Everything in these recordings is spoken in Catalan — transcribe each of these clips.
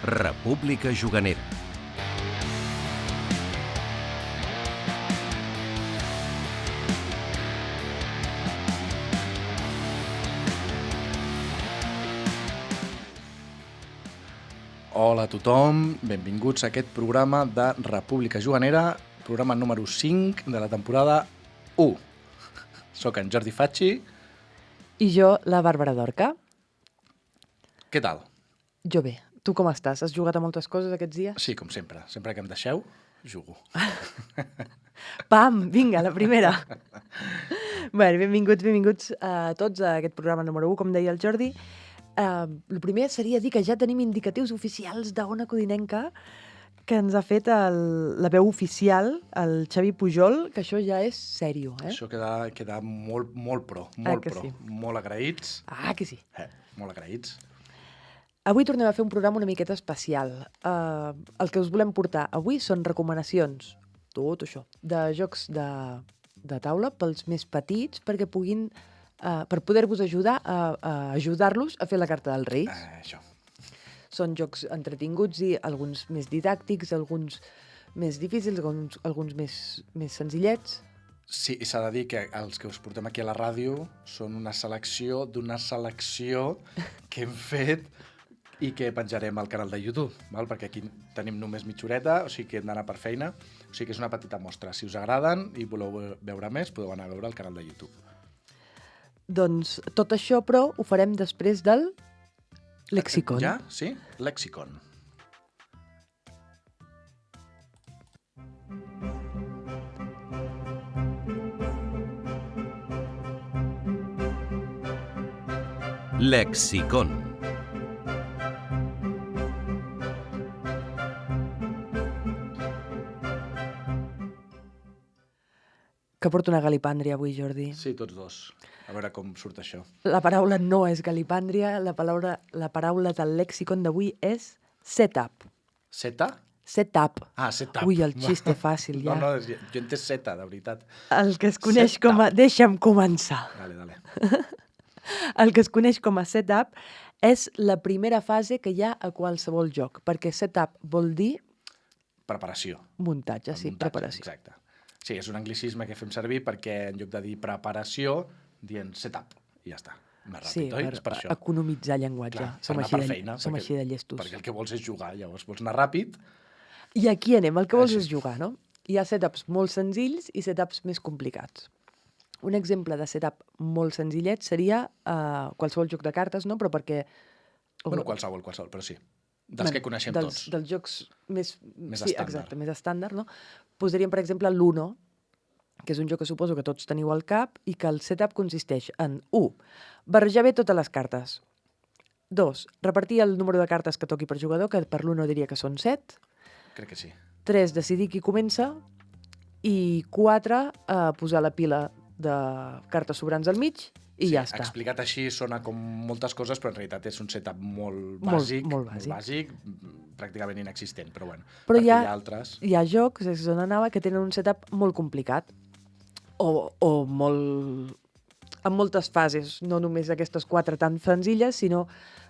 República Juganera. Hola a tothom, benvinguts a aquest programa de República Juganera, programa número 5 de la temporada 1. Soc en Jordi Facci. I jo, la Bàrbara Dorca. Què tal? Jo bé. Tu com estàs? Has jugat a moltes coses aquests dies? Sí, com sempre. Sempre que em deixeu, jugo. Pam! Vinga, la primera! Bé, benvinguts a tots a aquest programa número 1, com deia el Jordi. El primer seria dir que ja tenim indicatius oficials d'Ona Codinenca que ens ha fet la veu oficial, el Xavi Pujol, que això ja és sèrio, eh? Això queda molt pro, molt pro. Sí? Molt agraïts. Ah, que sí. Molt agraïts. Avui tornem a fer un programa una miqueta especial. El que us volem portar avui són recomanacions, tot això, de jocs de taula pels més petits perquè puguin, per poder-vos ajudar a ajudar-los a fer la carta dels Reis. Això. Són jocs entretinguts i alguns més didàctics, alguns més difícils, alguns més senzillets. Sí, i s'ha de dir que els que us portem aquí a la ràdio són una selecció d'una selecció que hem fet i que penjarem al canal de YouTube, val? Perquè aquí tenim només mitja horeta, o sigui que hem d'anar per feina, o sigui que és una petita mostra. Si us agraden i voleu veure més, podeu anar a veure el canal de YouTube. Doncs tot això, però, ho farem després del Lexicon. Ja? Sí? Lexicon. Lexicon. Que porto una galipàndria avui, Jordi. Sí, tots dos. A veure com surt això. La paraula no és galipàndria, la paraula del lèxicon d'avui és setup. Seta? Setup. Ah, setup. Ui, el xiste fàcil, ja. No, jo he entès seta, de veritat. El que es coneix com a... Deixa'm començar. Dale. El que es coneix com a setup és la primera fase que hi ha a qualsevol joc, perquè setup vol dir... Preparació. Muntatge, sí, muntatge, preparació. Exacte. Sí, és un anglicisme que fem servir perquè en lloc de dir preparació, diem setup, i ja està. Més ràpid, sí, oi? És per això. economitzar llenguatge. Clar, som per anar per feina. Som així de llestos. Perquè el que vols és jugar, llavors vols anar ràpid. I aquí anem, el que vols és jugar, no? Hi ha setups molt senzills i setups més complicats. Un exemple de setup molt senzillet seria qualsevol joc de cartes, no? Però perquè... Bueno, qualsevol, però sí. Dels que coneixem tots. Dels jocs més sí, estàndard. Exacte, més estàndard, no? Posaríem, per exemple, l'Uno, que és un joc que suposo que tots teniu al cap i que el setup consisteix en 1. Barrejar bé totes les cartes. 2. Repartir el número de cartes que toqui per jugador, que per l'Uno diria que són 7. Crec que sí. 3. Decidir qui comença. I 4. Posar la pila de cartes sobrants al mig i ja està. Explicat així sona com moltes coses, però en realitat és un setup molt bàsic, molt bàsic, pràcticament inexistent, però bueno. Però hi ha altres... hi ha jocs, és on anava, que tenen un setup molt complicat o molt... amb moltes fases, no només aquestes 4 tan senzilles, sinó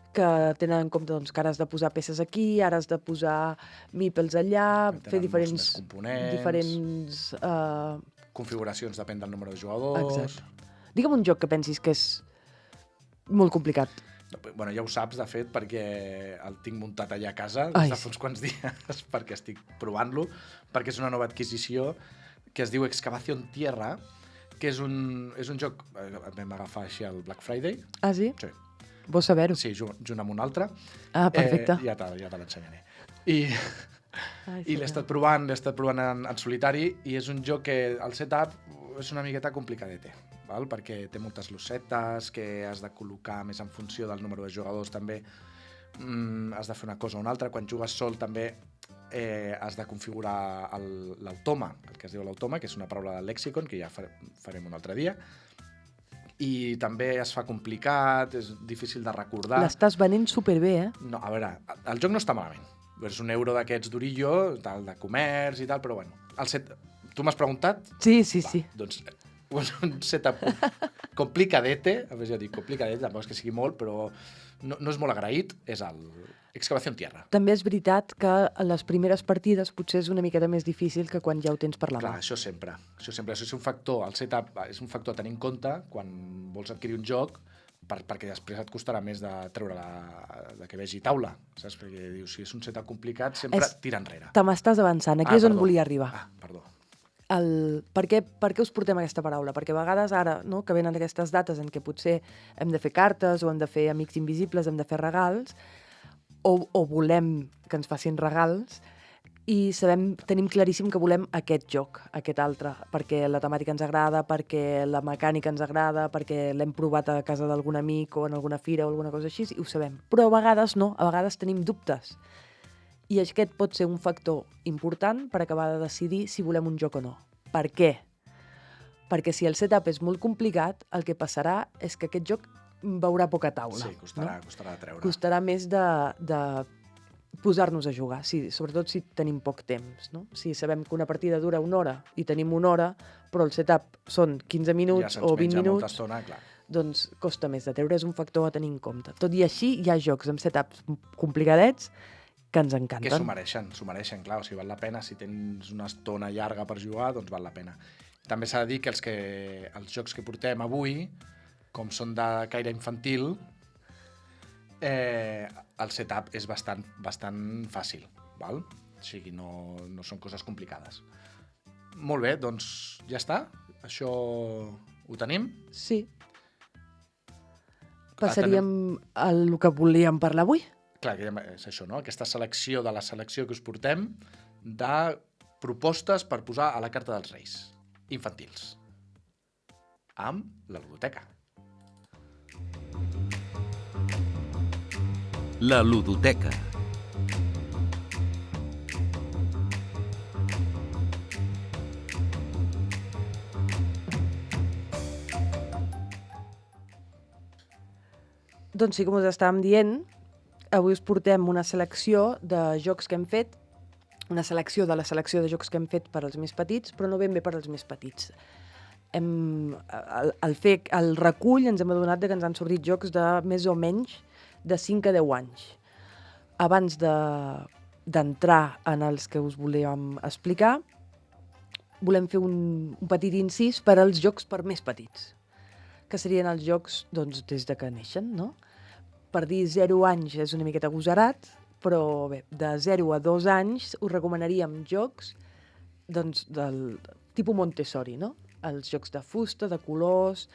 que tenen en compte doncs, que ara has de posar peces aquí, ara has de posar meeples allà, fer diferents components, configuracions depèn del número de jugadors... Exacte. Digue'm un joc que pensis que és molt complicat. Bueno, ja ho saps, de fet, perquè el tinc muntat allà a casa des de fa uns quants dies, perquè estic provant-lo, perquè és una nova adquisició que es diu Excavación Tierra, que és un joc... Vam agafar així el Black Friday. Ah, sí? Sí. Vols saber-ho? Sí, junt amb un altre. Ah, perfecte. Ja te l'ensenyaré. I l'he estat provant en solitari, i és un joc que el setup és una miqueta complicadete, val? Perquè té moltes losetes que has de col·locar més en funció del número de jugadors, també has de fer una cosa o una altra. Quan jugues sol també has de configurar l'automa, el que es diu l'automa, que és una paraula del lèxicon, que ja farem un altre dia. I també es fa complicat, és difícil de recordar. L'estàs venent superbé, eh? No, a veure, el joc no està malament. És un euro d'aquests d'Orillo, de comerç i tal, però bueno. Tu m'has preguntat? Sí. Doncs un setup complicadete, a més ja dic complicadete, tampoc és que sigui molt, però no és molt agraït, és el excavació en tierra. També és veritat que a les primeres partides potser és una miqueta més difícil que quan ja ho tens per la mà. Clar, això sempre. Això és un factor, el setup és un factor a tenir en compte quan vols adquirir un joc, perquè després et costarà més de treure de que vegi taula, saps? Perquè dius, si és un setup complicat, sempre tira enrere. Te m'estàs avançant, aquí és on volia arribar. Perdó. Per què us portem aquesta paraula? Perquè a vegades ara, no, que venen aquestes dates en què potser hem de fer cartes o hem de fer amics invisibles, hem de fer regals, o volem que ens facin regals, i tenim claríssim que volem aquest joc, aquest altre, perquè la temàtica ens agrada, perquè la mecànica ens agrada, perquè l'hem provat a casa d'algun amic o en alguna fira o alguna cosa així, i ho sabem. Però a vegades no, a vegades tenim dubtes. I aquest pot ser un factor important per acabar de decidir si volem un joc o no. Per què? Perquè si el setup és molt complicat, el que passarà és que aquest joc veurà poca taula. Sí, costarà de treure. Costarà més de posar-nos a jugar, sobretot si tenim poc temps. No? Si sabem que una partida dura 1 hora i tenim 1 hora, però el setup són 15 minuts o 20 minuts, estona, clar. Doncs costa més de treure, és un factor a tenir en compte. Tot i així, hi ha jocs amb setups complicadets que ens encanten. Que s'ho mereixen, clar. O sigui, val la pena. Si tens una estona llarga per jugar, doncs val la pena. També s'ha de dir que els jocs que portem avui, com són de caire infantil, el setup és bastant fàcil, val? O sigui, no són coses complicades. Molt bé, doncs ja està. Això ho tenim? Sí. Passaríem al que volíem parlar avui. Clar, que és això, no? Aquesta selecció de la selecció que us portem de propostes per posar a la carta dels Reis infantils amb la ludoteca. La ludoteca. Doncs sí, com us estàvem dient, avui us portem una selecció de jocs que hem fet, una selecció de la selecció de jocs que hem fet per als més petits, però no ben bé per als més petits. Al fer el recull ens hem adonat que ens han sortit jocs de més o menys de 5 a 10 anys. Abans d'entrar en els que us volíem explicar, volem fer un petit incís per als jocs per més petits, que serien els jocs doncs, des de que neixen, no? Per dir 0 anys és una miqueta agosarat, però bé, de 0 a 2 anys us recomanaríem jocs doncs, del tipus Montessori, no? Els jocs de fusta, de colors,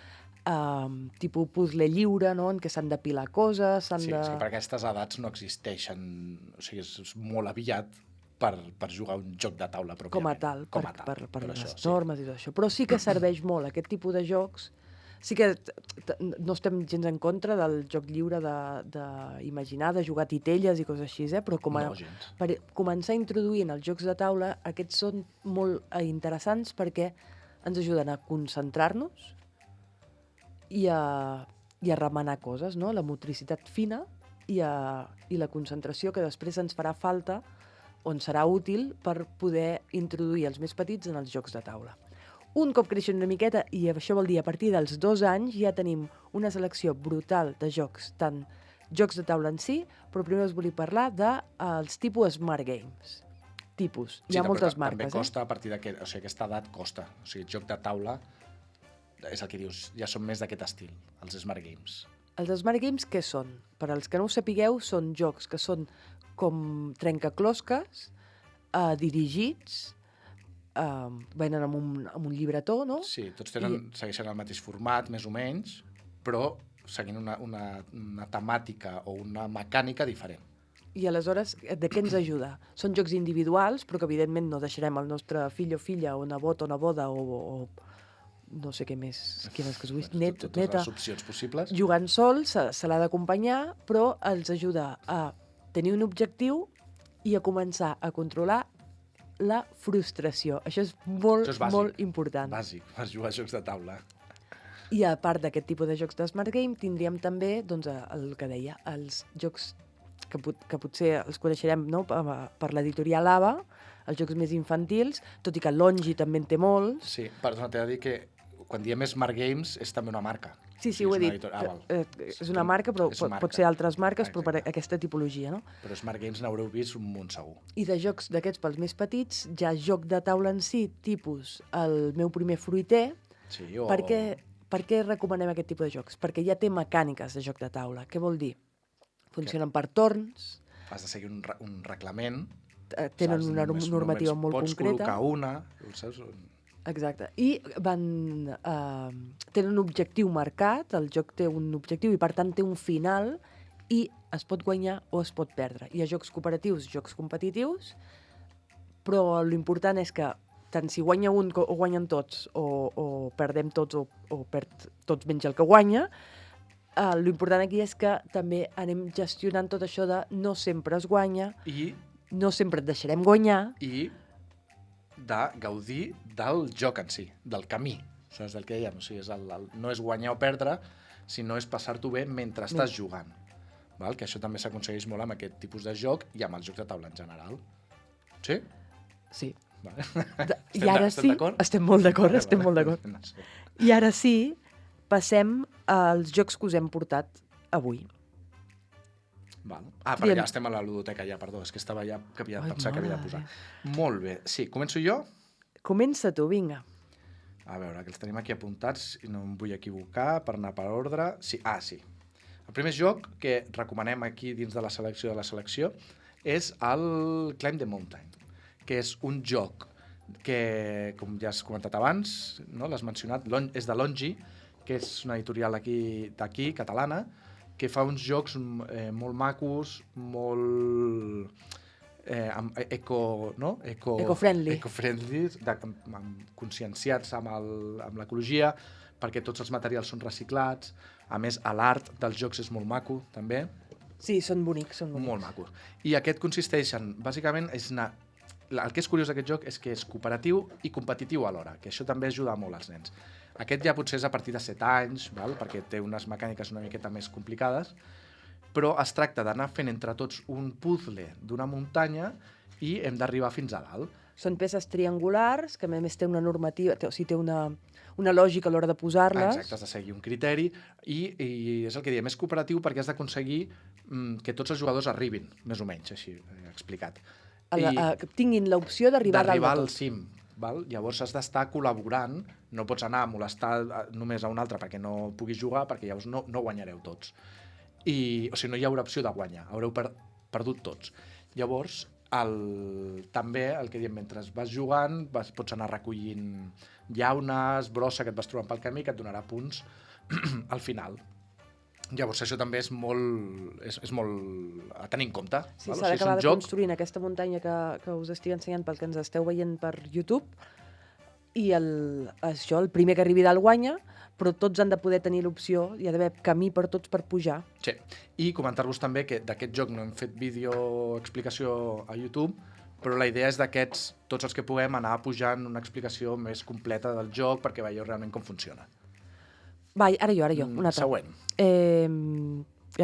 tipus puzzle lliure, no? En què s'han d'apilar coses, Sí, per aquestes edats no existeixen, o sigui, és molt aviat per jugar un joc de taula pròpiament. Per les normes i tot això. Però sí que serveix molt aquest tipus de jocs. Sí que no estem gens en contra del joc lliure d'imaginar, de jugar titelles i coses així, però per començar introduint els jocs de taula, aquests són molt interessants perquè ens ajuden a concentrar-nos i a remenar coses, no? La motricitat fina i la concentració que després ens farà falta on serà útil per poder introduir els més petits en els jocs de taula. Un cop creixen una miqueta, i això vol dir a partir dels 2 anys, ja tenim una selecció brutal de jocs, tant jocs de taula en si, però primer us volia parlar dels tipus Smart Games. Hi ha moltes marques. També costa a partir d'aquest, o sigui, aquesta edat costa. O sigui, el joc de taula, és el que dius, ja són més d'aquest estil, els Smart Games. Els Smart Games què són? Per als que no ho sapigueu, són jocs que són com trencaclosques, dirigits, venen amb un llibretó, no? Sí, tots segueixen el mateix format, més o menys, però seguint una temàtica o una mecànica diferent. I aleshores, de què ens ajuda? Són jocs individuals, però que evidentment no deixarem el nostre fill o filla, o nebot o neboda, o no sé què més, quines que us vull, neta. Totes les opcions possibles. Jugant sol, se l'ha d'acompanyar, però els ajuda a tenir un objectiu i a començar a controlar la frustració. Això és molt important. Bàsic, per jugar a jocs de taula. I a part d'aquest tipus de jocs de Smart Game, tindríem també, doncs, el que deia, els jocs que potser els coneixerem, no? Per l'editorial AVA, els jocs més infantils, tot i que Longi també en té molts. Sí, perdona, t'he de dir que quan diem Smart Games és també una marca. Sí, ho he dit. És una marca, però pot ser altres marques, però per aquesta tipologia, no? Però Smart Games n'haureu vist un munt segur. I de jocs d'aquests pels més petits, ja joc de taula en si, tipus el meu primer fruiter, per què recomanem aquest tipus de jocs? Perquè ja té mecàniques de joc de taula. Què vol dir? Funcionen per torns. Has de seguir un reglament. Tenen una normativa molt concreta. Pots col·locar una, saps? Exacte. I tenen un objectiu marcat, el joc té un objectiu i per tant té un final i es pot guanyar o es pot perdre. Hi ha jocs cooperatius, jocs competitius, però l'important és que tant si guanya un o guanyen tots o perdem tots o perd tots menys el que guanya, l'important aquí és que també anem gestionant tot això de no sempre es guanya, no sempre et deixarem guanyar. I de gaudir del joc en si, del camí, saps del que dèiem? O sigui, no és guanyar o perdre, sinó és passar-t'ho bé mentre estàs jugant. Val? Que això també s'aconsegueix molt amb aquest tipus de joc i amb els jocs de taula en general. Sí? Sí. Vale. I ara sí, estem molt d'acord. I ara sí, passem als jocs que us hem portat avui. Val. Perquè ja estem a la ludoteca ja, perdó, és que estava ja que havia de pensar que havia de posar. Molt bé. Sí, començo jo? Comença tu, vinga. A veure, que els tenim aquí apuntats i no em vull equivocar per anar per ordre. Sí. El primer joc que recomanem aquí dins de la selecció és el Climb the Mountain, que és un joc que, com ja has comentat abans, no? L'has mencionat, és de Longi, que és una editorial d'aquí, catalana, que fa uns jocs molt macos, molt eco-friendly, conscienciats amb l'ecologia, perquè tots els materials són reciclats. A més, l'art dels jocs és molt maco, també. Sí, són bonics. Molt macos. I aquest consisteix en, bàsicament, el que és curiós d'aquest joc és que és cooperatiu i competitiu alhora, que això també ajuda molt als nens. Aquest ja potser és a partir de 7 anys, perquè té unes mecàniques una miqueta més complicades, però es tracta d'anar fent entre tots un puzzle d'una muntanya i hem d'arribar fins a dalt. Són peces triangulars, que a més té una normativa, o sigui, té una lògica a l'hora de posar-les. Exacte, has de seguir un criteri i és el que diem, és cooperatiu perquè has d'aconseguir que tots els jugadors arribin, més o menys, així explicat. Que tinguin l'opció d'arribar al cim. Val? Llavors has d'estar col·laborant, no pots anar a molestar només a un altre perquè no puguis jugar, perquè llavors no guanyareu tots. O sigui, no hi haurà opció de guanyar, haureu perdut tots. Llavors, també el que diem, mentre vas jugant, pots anar recollint llaunes, brossa que et vas trobant pel camí, que et donarà punts al final. Llavors això també és molt a tenir en compte. Sí, s'ha d'acabar de construir aquesta muntanya que us estic ensenyant pel que ens esteu veient per YouTube, i el primer que arribi dalt guanya, però tots han de poder tenir l'opció, hi ha d'haver camí per tots per pujar. Sí, i comentar-vos també que d'aquest joc no hem fet vídeo explicació a YouTube, però la idea és tots els que puguem anar pujant una explicació més completa del joc perquè veieu realment com funciona. Va, ara jo, un altre. Següent.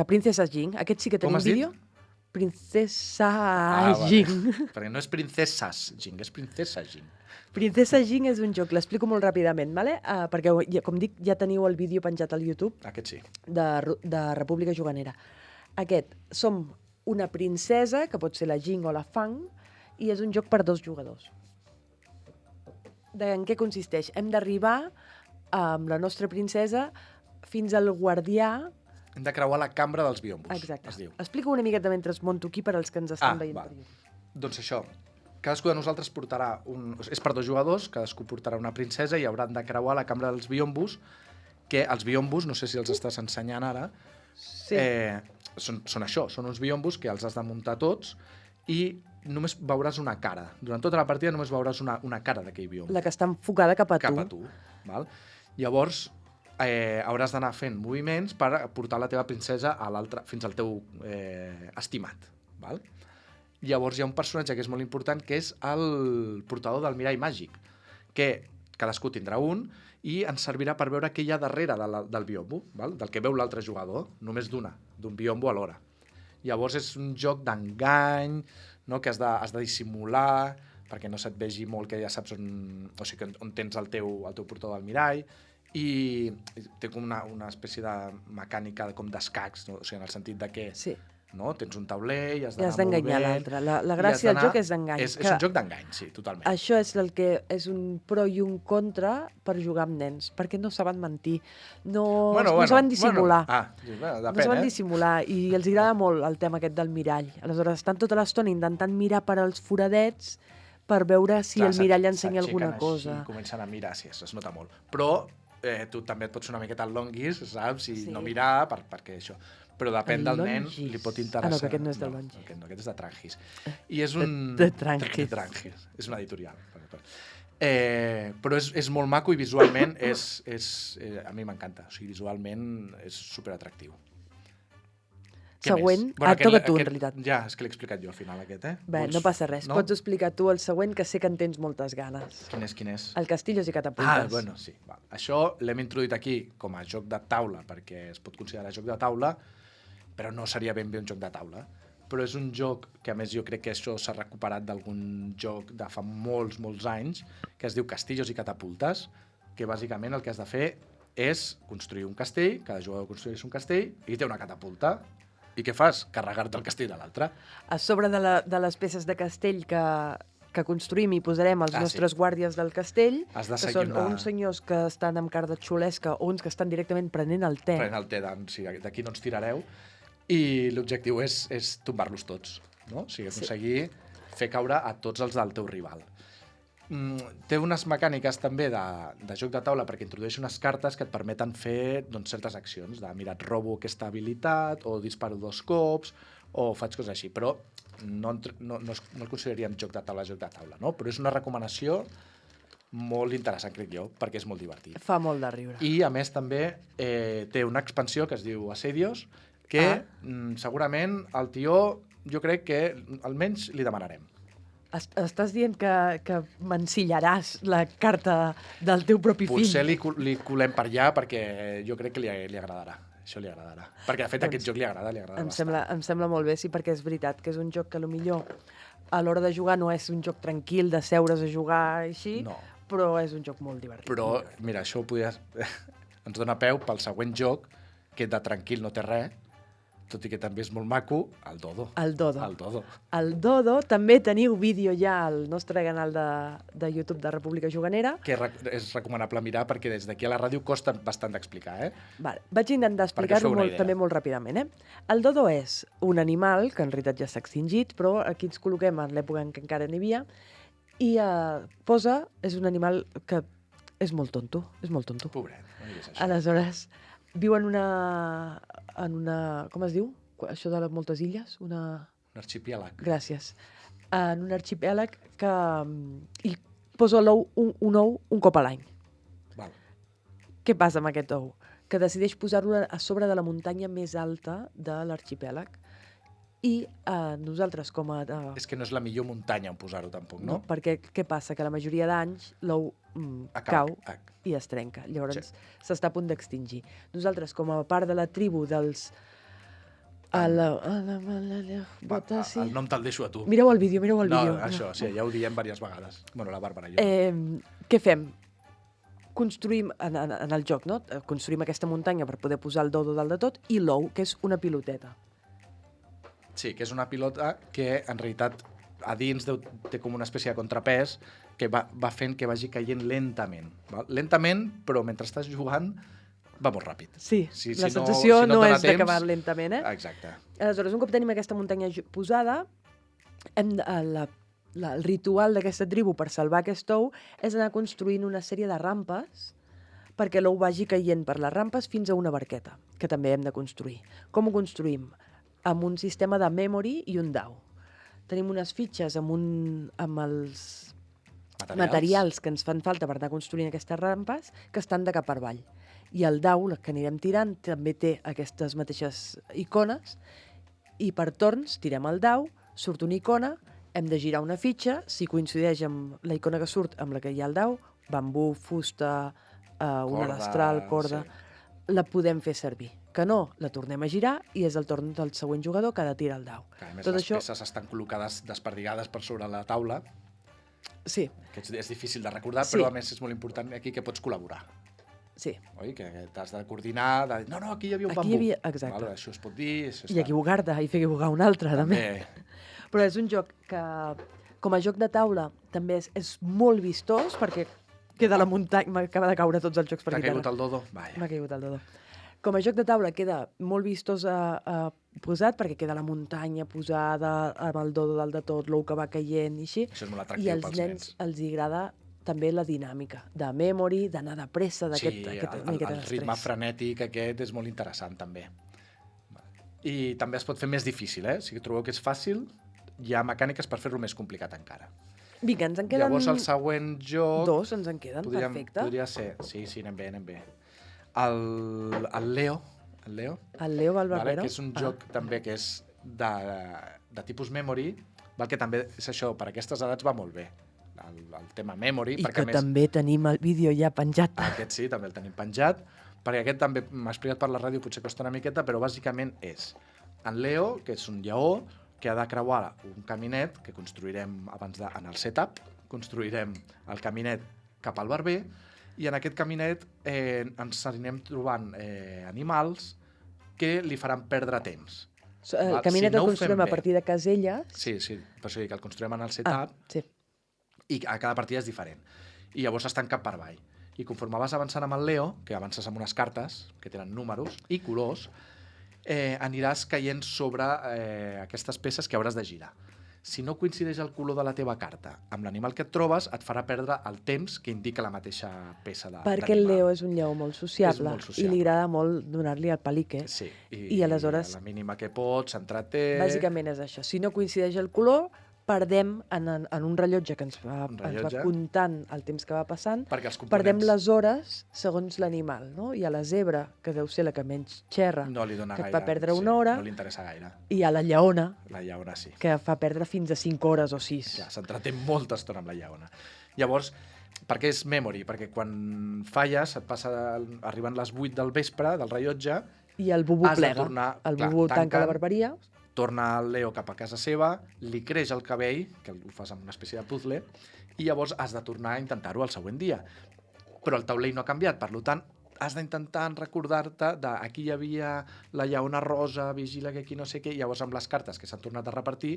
Princesa Jing. Aquest sí que tenim vídeo. Princesa Jing. Perquè no és Princesas Jing, és Princesa Jing. Princesa Jing és un joc, l'explico molt ràpidament, perquè, com dic, ja teniu el vídeo penjat al YouTube. Aquest sí. De República Juganera. Som una princesa, que pot ser la Jing o la Fang, i és un joc per 2 jugadors. En què consisteix? Hem d'arribar amb la nostra princesa fins al guardià. Hem de creuar la cambra dels biombos. Exacte. Explico una miqueta mentre es monto aquí per als que ens estan veient per YouTube. Doncs això, cadascú de nosaltres portarà és per 2 jugadors, cadascú portarà una princesa i hauran de creuar la cambra dels biombos, que els biombos, no sé si els estàs ensenyant ara, sí. Són això, són uns biombos que els has de muntar tots i només veuràs una cara. Durant tota la partida només veuràs una cara d'aquell biombo. La que està enfocada cap a tu. Cap a tu, val? Llavors, hauràs d'anar fent moviments per portar la teva princesa fins al teu estimat. Val? Llavors hi ha un personatge que és molt important, que és el portador del mirall màgic, que cadascú tindrà un i ens servirà per veure què hi ha darrere del biombo, val? Del que veu l'altre jugador, només d'un biombo alhora. Llavors és un joc d'engany, no? Que has de dissimular perquè no se't vegi molt, que ja saps on tens el teu portador del mirall, i té com una espècie de mecànica com d'escacs, no? O sigui, en el sentit de que no? Tens un tauler i has d'anar d'enganyar l'altre. La gràcia del joc és d'engany. És un joc d'engany, sí, totalment. Això és el que és un pro i un contra per jugar amb nens, perquè no saben mentir, no saben dissimular. Depèn, no saben dissimular i els agrada molt el tema aquest del mirall. Aleshores, estan tota l'estona intentant mirar per als foradets per veure si el mirall ensenya alguna cosa. I comencen a mirar, sí, es nota molt. Però tu també et pots fer una miqueta al longuis, saps? I no mirar, perquè això... Però depèn del nen, li pot interessar. No, que aquest no és de Longis. Aquest és de Trangis. I és un... De Trangis. És una editorial. Però és molt maco i visualment a mi m'encanta. O sigui, visualment és superatractiu. Següent. Toca tu, en realitat. Ja, és que l'he explicat jo al final, aquest, Bé, no passa res. Pots explicar tu el següent, que sé que en tens moltes ganes. Quin és? El Castillos i Catapultes. Bueno, sí. Això l'hem introduït aquí com a joc de taula, perquè es pot considerar joc de taula, però no seria ben bé un joc de taula. Però és un joc que, a més, jo crec que això s'ha recuperat d'algun joc de fa molts, molts anys, que es diu Castillos i Catapultes, que bàsicament el que has de fer és construir un castell, cada jugador construeix un castell, i té una catapulta. I què fas? Carregar-te el castell de l'altre. A sobre de les peces de castell que construïm i posarem els nostres guàrdies del castell, que són uns senyors que estan amb cara de xulesca o uns que estan directament prenent el te. Prenent el te, d'aquí no ens tirareu. I l'objectiu és tombar-los tots, no? O sigui, aconseguir fer caure a tots els del teu rival. Té unes mecàniques també de joc de taula perquè introdueix unes cartes que et permeten fer certes accions, de mira, et robo aquesta habilitat, o disparo 2 cops, o faig coses així, però no el consideraríem joc de taula, no? Però és una recomanació molt interessant, crec jo, perquè és molt divertit. Fa molt de riure. I, a més, també té una expansió que es diu Asedios, que segurament el tió, jo crec que almenys li demanarem. Estàs dient que m'ensillaràs la carta del teu propi fill? Potser li colem per allà perquè jo crec que li agradarà. Això li agradarà. Perquè, de fet, aquest joc li agrada bastant. Em sembla molt bé, sí, perquè és veritat que és un joc que potser a l'hora de jugar no és un joc tranquil de seure's a jugar així, però és un joc molt divertit. Però, mira, això ens dona peu pel següent joc, que de tranquil no té res, tot i que també és molt maco, el Dodo. El Dodo. També teniu vídeo ja al nostre canal de YouTube de República Juganera. Que és recomanable mirar perquè des d'aquí a la ràdio costa bastant d'explicar, Vale. Vaig intentar explicar-ho també molt ràpidament, El Dodo és un animal que en realitat ja s'ha extingit, però aquí ens col·loquem en l'època en què encara n'hi havia, i és un animal que és molt tonto. Pobret, no diguis això. Aleshores, viu en una... Com es diu? Això de moltes illes? Un arxipèlag. Gràcies. En un arxipèlag que hi posa un ou un cop a l'any. Val. Què passa amb aquest ou? Que decideix posar-lo a sobre de la muntanya més alta de l'arxipèlag. I nosaltres com a... És que no és la millor muntanya on posar-ho tampoc, no? No, perquè què passa? Que la majoria d'anys l'ou cau i es trenca. Llavors s'està a punt d'extingir. Nosaltres, com a part de la tribu dels... El nom te'l deixo a tu. Mireu el vídeo. No, això, sí, ja ho diem diverses vegades. Bueno, la Bàrbara i jo. Què fem? Construïm, en el joc, no? Construïm aquesta muntanya per poder posar el Dodo dalt de tot i l'ou, que és una piloteta. Sí, que és una pilota que, en realitat, a dins té com una espècie de contrapès que va fent que vagi caient lentament. Val? Lentament, però mentre estàs jugant va molt ràpid. Sí, la sensació no és d'acabar lentament, Exacte. Aleshores, un cop tenim aquesta muntanya posada, el ritual d'aquesta tribu per salvar aquest ou és anar construint una sèrie de rampes perquè l'ou vagi caient per les rampes fins a una barqueta, que també hem de construir. Com ho construïm? Amb un sistema de memory i un dau. Tenim unes fitxes amb els materials que ens fan falta per anar construint aquestes rampes que estan de cap per avall. I el dau, que anirem tirant, també té aquestes mateixes icones i per torns tirem el dau, surt una icona, hem de girar una fitxa, si coincideix amb la icona que surt amb la que hi ha el dau, bambú, fusta, una destral, corda, la podem fer servir. Que no, la tornem a girar i és el torn del següent jugador que ha de tirar el dau. A més, les peces estan col·locades desperdigades per sobre la taula. Sí. Que és difícil de recordar, però a més és molt important aquí que pots col·laborar. Sí. Oi? Que t'has de coordinar, de dir, no, aquí hi havia un Aquí bambú. hi havia... Exacte. Vale, això es pot dir... Això I equivocar-te, i fer equivocar un altre, també. Però és un joc que, com a joc de taula, també és molt vistós, perquè queda la muntanya... M'acaba de caure tots els jocs per T'ha guitarra. caigut el dodo? Vaja. M'ha caigut el dodo. Com a joc de taula queda molt vistós posat, perquè queda la muntanya posada, amb el dodo dalt de tot, l'ou que va caient i així. Això és molt atractiu I als pels nens els agrada també la dinàmica de memory, d'anar de pressa, Sí, el ritme frenètic aquest és molt interessant, també. I també es pot fer més difícil, eh? Si trobeu que és fàcil, hi ha mecàniques per fer-lo més complicat encara. Vinga, ens en queden... Llavors, el següent joc... 2 ens en queden, perfecte. Podria ser... Sí, anem bé. El Leo. El Leo Valbarbero. Que és un joc també que és de tipus memory, que també és això, per aquestes edats va molt bé. El tema memory. I que també tenim el vídeo ja penjat. Aquest sí, també el tenim penjat, perquè aquest també m'ha explicat per la ràdio, potser costa una miqueta, però bàsicament és en Leo, que és un lleó, que ha de creuar un caminet que construirem en el setup, construirem el caminet cap al barber, i en aquest caminet ens anirem trobant animals que li faran perdre temps. El caminet el construirem a partir de caselles. Sí, per això dic que el construirem en el setup, sí. I a cada partida és diferent. I llavors estan cap per avall. I conforme vas avançant amb el Leo, que avances amb unes cartes, que tenen números i colors, aniràs caient sobre aquestes peces que hauràs de girar. Si no coincideix el color de la teva carta amb l'animal que et trobes, et farà perdre el temps que indica la mateixa peça d'animal. Perquè el Leo és un lleó molt sociable, i li agrada molt donar-li el palique. Sí, i aleshores... a la mínima que pots, s'entreté... Bàsicament és això. Si no coincideix el color, perdem en un rellotge que ens va comptant el temps que va passant, perdem les hores segons l'animal, no? Hi ha la zebra, que deu ser la que menys xerra, que et fa perdre una hora, no li interessa gaire. I hi ha la lleona, sí, que fa perdre fins a 5 hores o 6. S'entreté molta estona amb la lleona. Llavors, per què és memory? Perquè quan falles, arriben les 8 del vespre, del rellotge, i el bubú plega, el bubú tanca la barberia, torna el Leo cap a casa seva, li creix el cabell, que ho fas amb una espècie de puzzle, i llavors has de tornar a intentar-ho el següent dia. Però el taulell no ha canviat, per tant, has d'intentar recordar-te d'aquí hi havia la lleona rosa, vigila que aquí no sé què, i llavors amb les cartes que s'han tornat a repartir,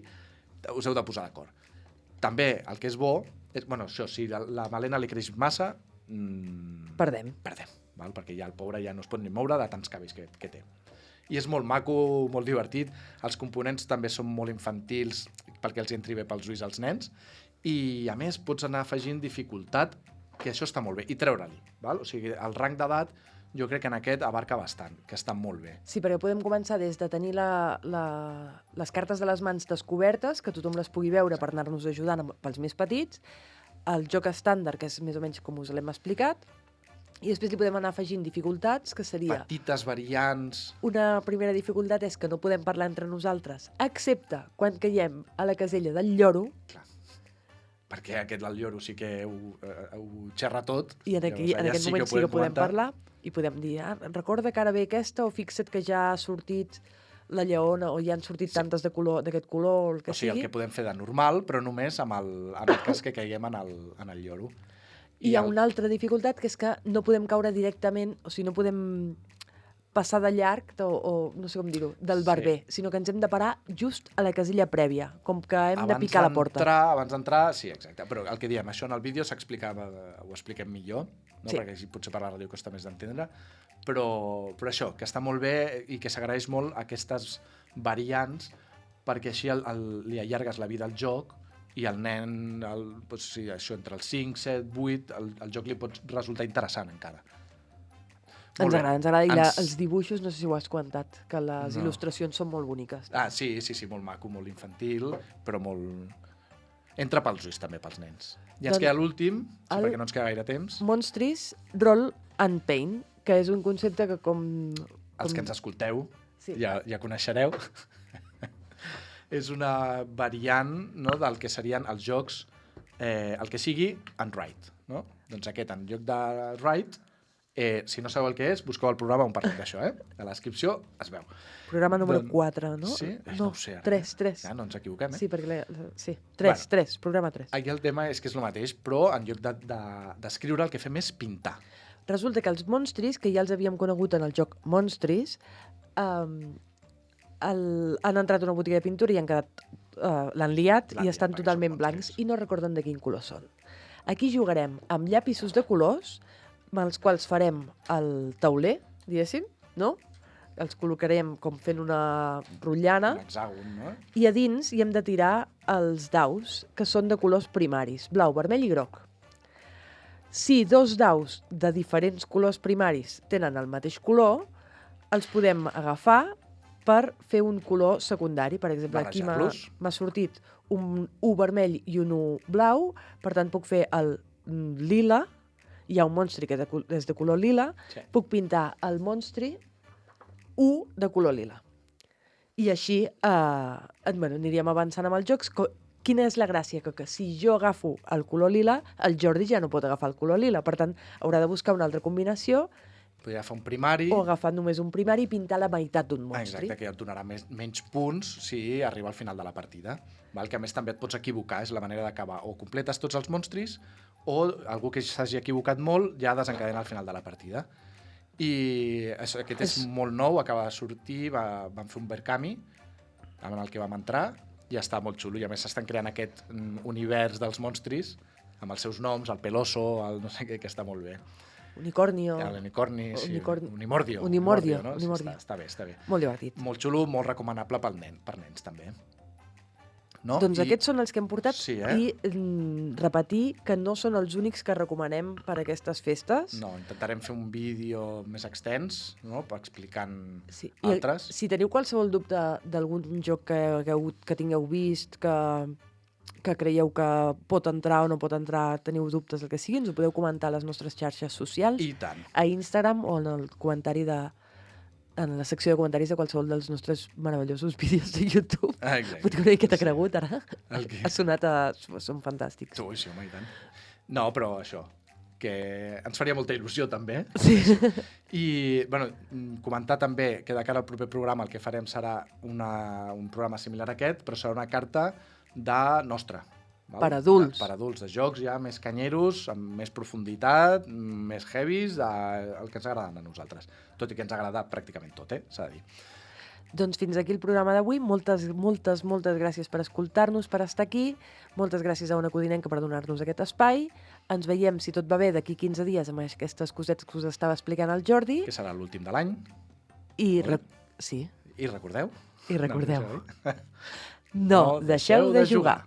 us heu de posar d'acord. També, el que és bo, això, si la melena li creix massa... Perdem, perquè ja el pobre ja no es pot ni moure de tants cabells que té. I és molt maco, molt divertit. Els components també són molt infantils perquè els entri bé pels ulls als nens. I, a més, pots anar afegint dificultat, que això està molt bé, i treure-li. O sigui, el rang d'edat jo crec que en aquest abarca bastant, que està molt bé. Sí, perquè podem començar des de tenir les cartes de les mans descobertes, que tothom les pugui veure per anar-nos ajudant pels més petits, el joc estàndard, que és més o menys com us l'hem explicat, i després li podem anar afegint dificultats, que seria... Petites variants... Una primera dificultat és que no podem parlar entre nosaltres, excepte quan caiem a la casella del lloro. Clar, perquè aquest del lloro sí que ho xerra tot. I en aquest moment sí que podem parlar i podem dir, recorda que ara ve aquesta, o fixa't que ja ha sortit la lleona, o ja han sortit tantes d'aquest color, el que sigui. O sigui, el que podem fer de normal, però només en el cas que caiguem en el lloro. I hi ha una altra dificultat, que és que no podem caure directament, o sigui, no podem passar de llarg, o no sé com dir-ho, del barber, sinó que ens hem de parar just a la casella prèvia, com que hem de picar la porta. Abans d'entrar, sí, exacte. Però el que diem, això en el vídeo ho expliquem millor, no? Perquè potser per la ràdio costa més d'entendre, però això, que està molt bé i que s'agraeix molt aquestes variants, perquè així li allargues la vida al joc, i el nen, això entre els 5, 7, 8, el joc li pot resultar interessant encara. Ens agrada. I els dibuixos, no sé si ho has comentat, que les il·lustracions són molt boniques. Sí, molt maco, molt infantil, però molt... Entra pels ulls també, pels nens. I ens queda l'últim, perquè no ens queda gaire temps. Monstris, Roll and Paint, que és un concepte que Els que ens escolteu ja coneixereu. És una variant, no, del que serien els jocs, el que sigui, en Write. No? Doncs aquest, en lloc de Write, si no sabeu el que és, busqueu el programa on parlem d'això. A la descripció es veu. Programa número 4, no? Sí? No ho sé. 3. Ja no ens equivoquem, Sí, perquè... Sí, 3, programa 3. Aquí el tema és que és el mateix, però en lloc d'escriure el que fem és pintar. Resulta que els monstris, que ja els havíem conegut en el joc Monstris, han entrat a una botiga de pintura i l'han liat i estan totalment blancs i no recorden de quin color són. Aquí jugarem amb llapisos de colors, amb els quals farem el tauler, diguéssim, no? Els col·locarem com fent una rotllana. Un hexàgon, no? I a dins hi hem de tirar els daus, que són de colors primaris, blau, vermell i groc. Si dos daus de diferents colors primaris tenen el mateix color, els podem agafar per fer un color secundari. Per exemple, aquí m'ha sortit un 1 vermell i un 1 blau, per tant puc fer el lila, hi ha un monstri que és de color lila, puc pintar el monstri 1 de color lila. I així aniríem avançant amb els jocs. Quina és la gràcia? Que si jo agafo el color lila, el Jordi ja no pot agafar el color lila. Per tant, haurà de buscar una altra combinació. Podria agafar un primari. O agafar només un primari i pintar la meitat d'un monstri. Exacte, que ja et donarà menys punts si arriba al final de la partida. Que a més també et pots equivocar, és la manera d'acabar. O completes tots els monstris, o algú que s'hagi equivocat molt ja desencadena al final de la partida. I aquest és molt nou, acaba de sortir, vam fer un Berkami en el que vam entrar i està molt xulo. I a més s'estan creant aquest univers dels monstris amb els seus noms, el Peloso, el no sé què, que està molt bé. Unicornio. L'unicorni, sí. Unimordio. No? Està bé. Molt divertit. Molt xulo, molt recomanable per nens també. No? Doncs aquests són els que hem portat i repetir que no són els únics que recomanem per a aquestes festes. No, intentarem fer un vídeo més extens, no? Explicant altres. Si teniu qualsevol dubte d'algun joc que tingueu vist, que creieu que pot entrar o no pot entrar, teniu dubtes, el que sigui, ens ho podeu comentar a les nostres xarxes socials. I tant. A Instagram o en el comentari en la secció de comentaris de qualsevol dels nostres meravellosos vídeos de YouTube. Pot dir què t'ha cregut ara? Ha sonat Són fantàstics. Sí, home, i tant. No, però això, que ens faria molta il·lusió també. Sí. I, comentar també que de cara al proper programa el que farem serà un programa similar a aquest, però serà una carta nostra. Per adults. Per adults, de jocs ja més canyeros, amb més profunditat, més heavies, el que ens agraden a nosaltres. Tot i que ens ha agradat pràcticament tot, s'ha de dir. Doncs fins aquí el programa d'avui. Moltes gràcies per escoltar-nos, per estar aquí. Moltes gràcies a Ona Codinenca per donar-nos aquest espai. Ens veiem, si tot va bé, d'aquí 15 dies amb aquestes cosetes que us estava explicant el Jordi. Que serà l'últim de l'any. Sí. I recordeu? No deixeu de jugar.